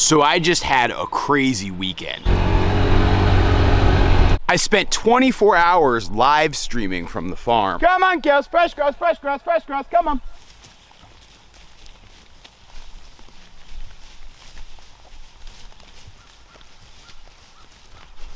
So I just had a crazy weekend. I spent 24 hours live streaming from the farm. Come on, girls, fresh girls, fresh girls, fresh girls, come on.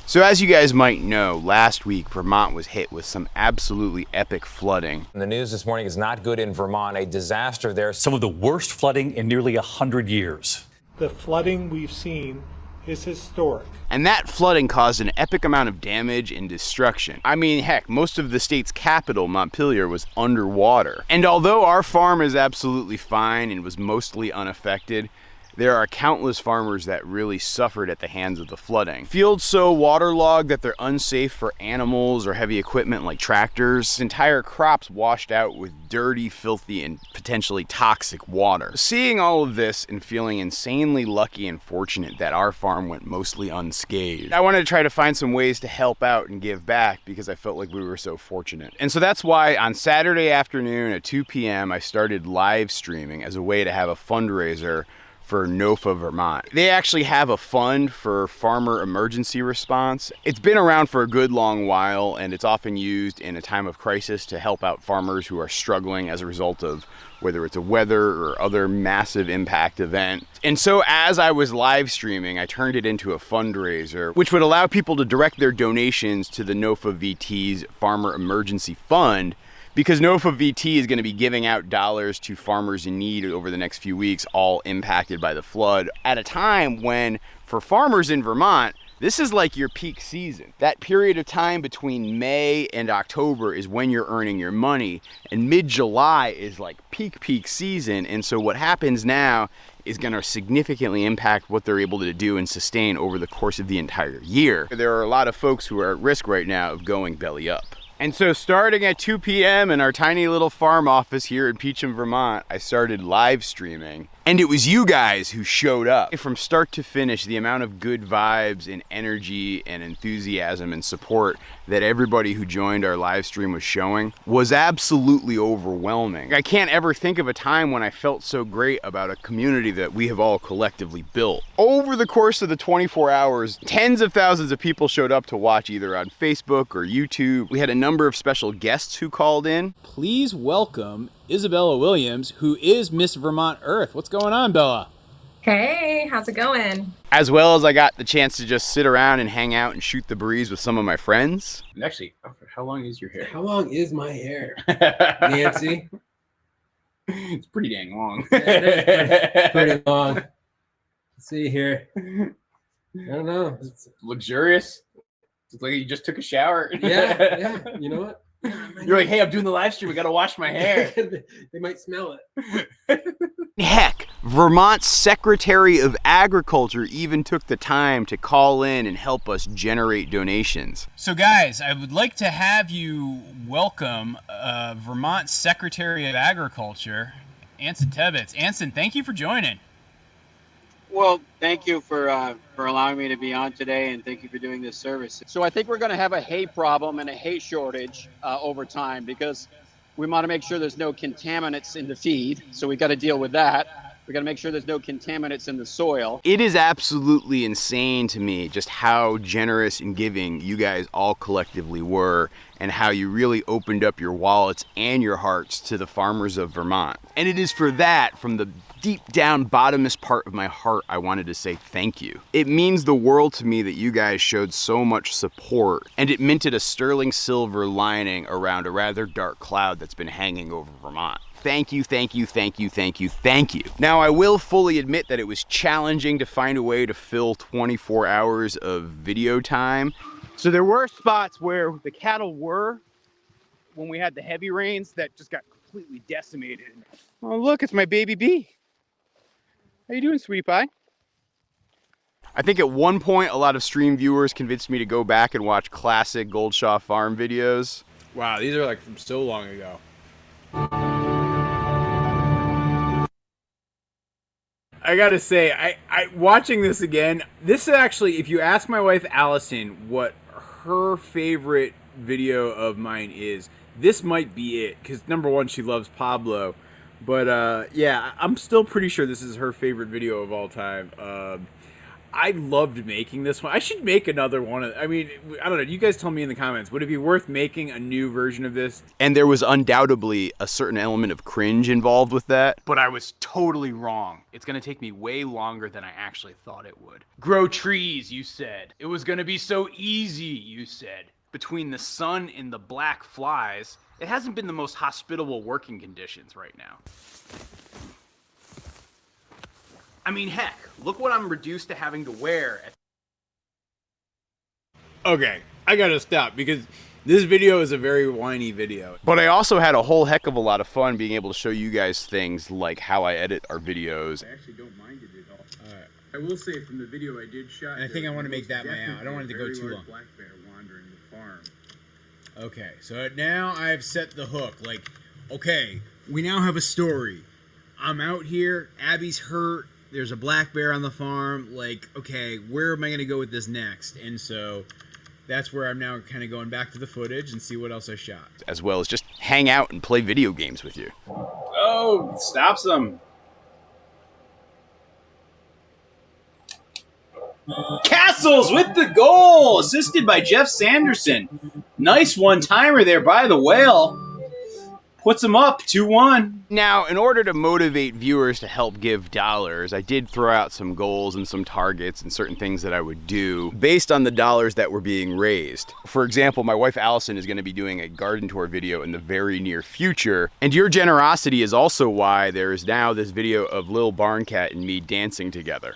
So as you guys might know, last week Vermont was hit with some absolutely epic flooding. The news this morning is not good in Vermont, a disaster there. Some of the worst flooding in nearly 100 years. The flooding we've seen is historic. And that flooding caused an epic amount of damage and destruction. I mean, heck, most of the state's capital, Montpelier, was underwater. And although our farm is absolutely fine and was mostly unaffected, there are countless farmers that really suffered at the hands of the flooding. Fields so waterlogged that they're unsafe for animals or heavy equipment like tractors. Entire crops washed out with dirty, filthy, and potentially toxic water. Seeing all of this and feeling insanely lucky and fortunate that our farm went mostly unscathed, I wanted to try to find some ways to help out and give back because I felt like we were so fortunate. And so that's why on Saturday afternoon at 2 p.m. I started live streaming as a way to have a fundraiser for NOFA Vermont. They actually have a fund for farmer emergency response. It's been around for a good long while, and it's often used in a time of crisis to help out farmers who are struggling as a result of whether it's a weather or other massive impact event. And so as I was live streaming, I turned it into a fundraiser, which would allow people to direct their donations to the NOFA VT's Farmer Emergency Fund, because NOFA VT is going to be giving out dollars to farmers in need over the next few weeks, all impacted by the flood, at a time when, for farmers in Vermont, this is like your peak season. That period of time between May and October is when you're earning your money, and mid-July is like peak season. And so what happens now is going to significantly impact what they're able to do and sustain over the course of the entire year. There are a lot of folks who are at risk right now of going belly up. And so starting at 2 p.m. in our tiny little farm office here in Peacham, Vermont, I started live streaming. And it was you guys who showed up. From start to finish, the amount of good vibes and energy and enthusiasm and support that everybody who joined our live stream was showing was absolutely overwhelming. I can't ever think of a time when I felt so great about a community that we have all collectively built. Over the course of the 24 hours, tens of thousands of people showed up to watch either on Facebook or YouTube. We had a number of special guests who called in. Please welcome Isabella Williams, who is Miss Vermont Earth. What's going on, Bella? Hey, how's it going? As well as I got the chance to just sit around and hang out and shoot the breeze with some of my friends. And actually, how long is your hair? How long is my hair, Nancy? It's pretty dang long. Yeah, it is pretty long. Let's see here. I don't know. It's luxurious. It's like you just took a shower. Yeah. You know what? You're like, hey, I'm doing the live stream. We got to wash my hair. They might smell it. Heck, Vermont's Secretary of Agriculture even took the time to call in and help us generate donations. So guys, I would like to have you welcome Vermont Secretary of Agriculture, Anson Tebbets. Anson, thank you for joining. Well, thank you for allowing me to be on today, and thank you for doing this service. So I think we're going to have a hay problem and a hay shortage over time because we want to make sure there's no contaminants in the feed. So we got to deal with that. We got to make sure there's no contaminants in the soil. It is absolutely insane to me just how generous and giving you guys all collectively were, and how you really opened up your wallets and your hearts to the farmers of Vermont. And it is for that, from the deep down bottomest part of my heart, I wanted to say thank you. It means the world to me that you guys showed so much support, and it minted a sterling silver lining around a rather dark cloud that's been hanging over Vermont. Thank you, thank you, thank you, thank you, thank you. Now, I will fully admit that it was challenging to find a way to fill 24 hours of video time. So there were spots where the cattle were, when we had the heavy rains, that just got completely decimated. Oh, look, it's my baby bee. How you doing, sweetie pie? I think at one point, a lot of stream viewers convinced me to go back and watch classic Goldshaw Farm videos. Wow, these are like from so long ago. I gotta say, I watching this again, this is actually, if you ask my wife Allison what her favorite video of mine is, this might be it. Because number one, she loves Pablo. But yeah, I'm still pretty sure this is her favorite video of all time. I loved making this one. I should make another one. I mean, I don't know. You guys tell me in the comments. Would it be worth making a new version of this? And there was undoubtedly a certain element of cringe involved with that. But I was totally wrong. It's gonna take me way longer than I actually thought it would. Grow trees, you said. It was gonna be so easy, you said. Between the sun and the black flies, it hasn't been the most hospitable working conditions right now. I mean, heck, look what I'm reduced to having to wear. Okay, I gotta stop because this video is a very whiny video. But I also had a whole heck of a lot of fun being able to show you guys things like how I edit our videos. I actually don't mind it at all. Alright. I will say from the video I did shot, and I think I want to make that my out. I don't want it to go too long. Black bear wandering the farm. Okay, so now I've set the hook. Like, okay, we now have a story. I'm out here, Abby's hurt, there's a black bear on the farm. Like, okay, where am I going to go with this next? And so that's where I'm now kind of going back to the footage and see what else I shot. As well as just hang out and play video games with you. Oh, stops them. Castles with the goal, assisted by Jeff Sanderson. Nice one-timer there by the whale. Puts them up 2-1. Now, in order to motivate viewers to help give dollars, I did throw out some goals and some targets and certain things that I would do based on the dollars that were being raised. For example, my wife Allison is going to be doing a garden tour video in the very near future, and your generosity is also why there is now this video of Lil Barn Cat and me dancing together.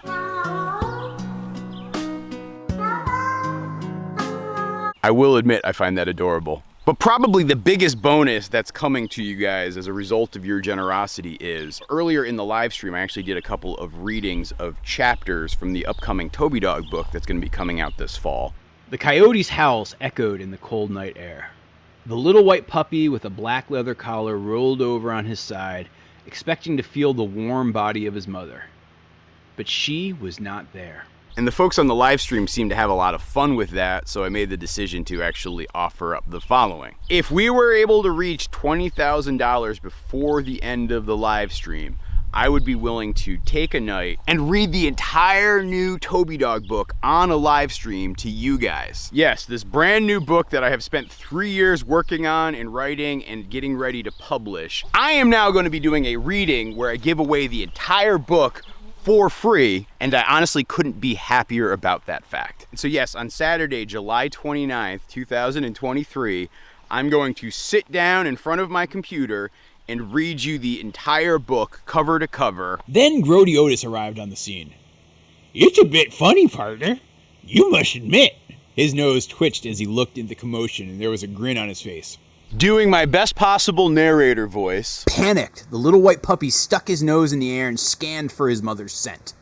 I will admit I find that adorable. But probably the biggest bonus that's coming to you guys as a result of your generosity is, earlier in the live stream, I actually did a couple of readings of chapters from the upcoming Toby Dog book that's going to be coming out this fall. The coyote's howls echoed in the cold night air. The little white puppy with a black leather collar rolled over on his side, expecting to feel the warm body of his mother. But she was not there. And the folks on the live stream seem to have a lot of fun with that, so I made the decision to actually offer up the following. If we were able to reach $20,000 before the end of the live stream, I would be willing to take a night and read the entire new Toby Dog book on a live stream to you guys. Yes, this brand new book that I have spent 3 years working on and writing and getting ready to publish. I am now going to be doing a reading where I give away the entire book for free, and I honestly couldn't be happier about that fact. And so yes, on Saturday, July 29th, 2023, I'm going to sit down in front of my computer and read you the entire book, cover to cover. Then Grody Otis arrived on the scene. "It's a bit funny, partner. You must admit." His nose twitched as he looked at the commotion, and there was a grin on his face. Doing my best possible narrator voice. Panicked, the little white puppy stuck his nose in the air and scanned for his mother's scent.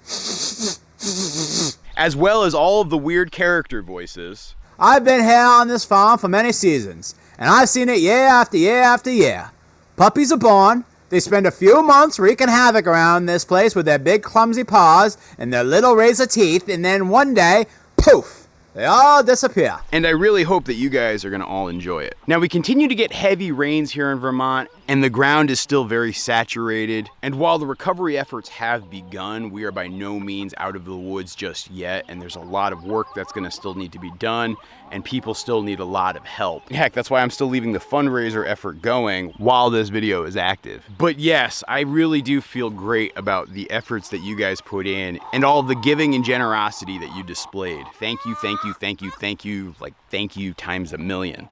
As well as all of the weird character voices. "I've been here on this farm for many seasons, and I've seen it year after year after year. Puppies are born, they spend a few months wreaking havoc around this place with their big clumsy paws and their little razor teeth, and then one day, poof! They all disappear." And I really hope that you guys are going to all enjoy it. Now, we continue to get heavy rains here in Vermont, and the ground is still very saturated. And while the recovery efforts have begun, we are by no means out of the woods just yet, and there's a lot of work that's going to still need to be done, and people still need a lot of help. Heck, that's why I'm still leaving the fundraiser effort going while this video is active. But yes, I really do feel great about the efforts that you guys put in and all the giving and generosity that you displayed. Thank you, thank you, thank you, thank you, like thank you times a million.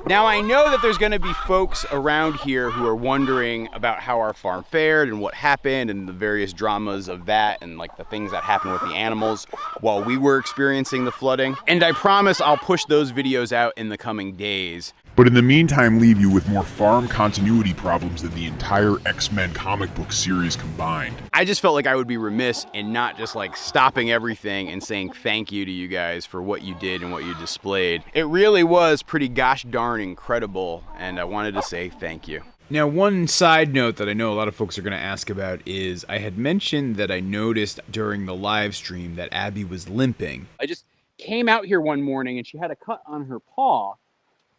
Now, I know that there's going to be folks around here who are wondering about how our farm fared and what happened and the various dramas of that and like the things that happened with the animals while we were experiencing the flooding. And I promise I'll push those videos out in the coming days. But in the meantime, leave you with more farm continuity problems than the entire X-Men comic book series combined. I just felt like I would be remiss in not just like stopping everything and saying thank you to you guys for what you did and what you displayed. It really was pretty gosh darn incredible, and I wanted to say thank you. Now, one side note that I know a lot of folks are going to ask about is I had mentioned that I noticed during the live stream that Abby was limping. I just came out here one morning and she had a cut on her paw.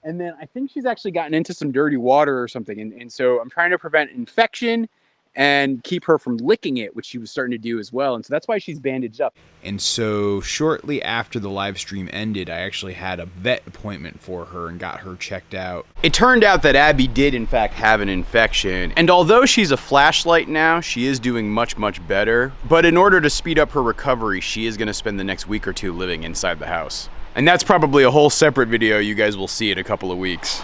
And then I think she's actually gotten into some dirty water or something. And so I'm trying to prevent infection and keep her from licking it, which she was starting to do as well. And so that's why she's bandaged up. And so shortly after the live stream ended, I actually had a vet appointment for her and got her checked out. It turned out that Abby did in fact have an infection. And although she's a flashlight now, she is doing much, much better. But in order to speed up her recovery, she is going to spend the next week or two living inside the house. And that's probably a whole separate video. You guys will see in a couple of weeks.